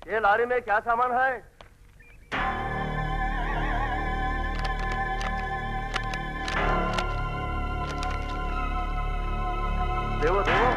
ये लारी में क्या सामान है? देवो देवो।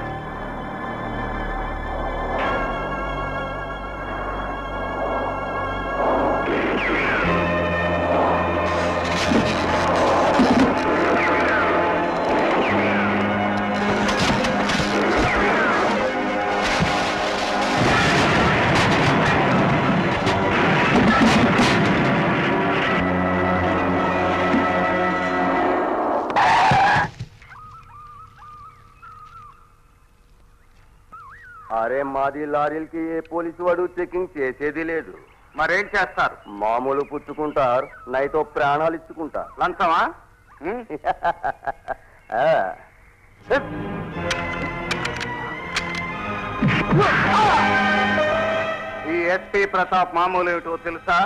అరే మాది లారీలకి ఏ పోలీసు వాడు చెకింగ్ చేసేది లేదు. మరేం చేస్తారు? మామూలు పుచ్చుకుంటారు, నైతో ప్రాణాలు ఇచ్చుకుంటారు. లంచమా? ఈ ఎస్పీ ప్రతాప్ మామూలు ఏమిటో తెలుసా?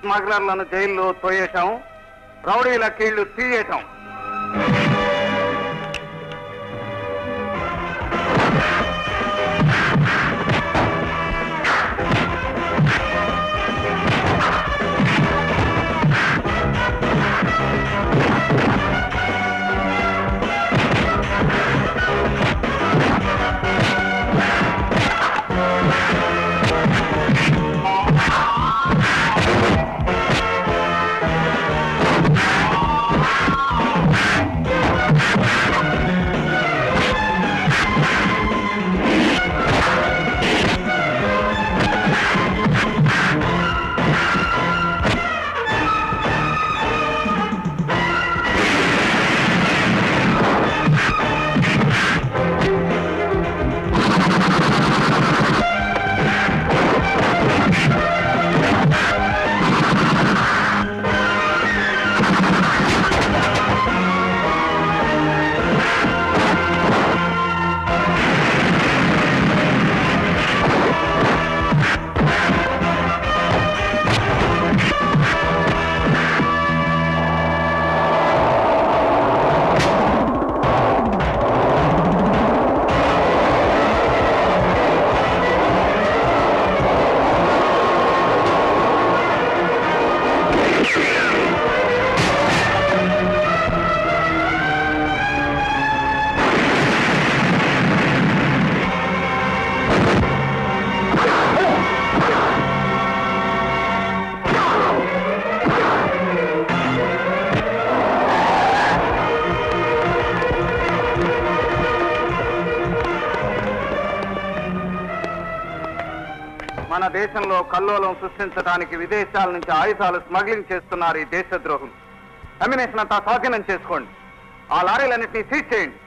స్మగ్లర్లను జైల్లో తోయేయటం, రౌడీల కీళ్లు తీయటం. మన దేశంలో కల్లోలం సృష్టించడానికి విదేశాల నుంచి ఆయుధాలు స్మగ్లింగ్ చేస్తున్నారు ఈ దేశద్రోహులు. అమ్యునేషన్ అంతా స్వాధీనం చేసుకోండి. ఆ లారీలన్నింటినీ సీజ్ చేయండి.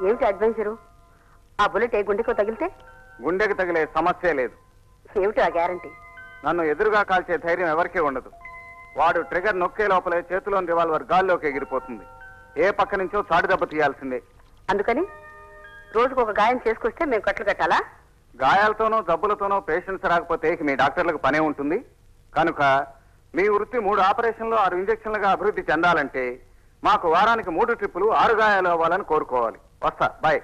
ఏమిటి అడ్వెంచరు? ఆ బుల్లెట్ ఏ గుండెకో తగిలితే? గుండెకి తగిలే సమస్య లేదు. ఏమిటి ఆ గ్యారంటీ? నన్ను ఎదురుగా కాల్చే ధైర్యం ఎవరికీ ఉండదు. వాడు ట్రిగర్ నొక్కే లోపలే చేతిలోని రివాల్వర్ గాల్లోకి ఎగిరిపోతుంది. ఏ పక్క నుంచో చాటు దెబ్బ తీయాల్సిందే. అందుకని రోజుకు ఒక గాయం చేసుకొస్తే మేము కట్లు కట్టాలా? గాయాలతోనో జబ్బులతోనో పేషెంట్స్ రాకపోతే మీ డాక్టర్లకు పనే ఉంటుంది. కనుక మీ వృత్తి 3 ఆపరేషన్లు 6 ఇంజక్షన్లుగా అభివృద్ధి చెందాలంటే మాకు వారానికి 3 ట్రిప్పులు 6 గాయాలు అవ్వాలని కోరుకోవాలి. వస్తా, బాయ్.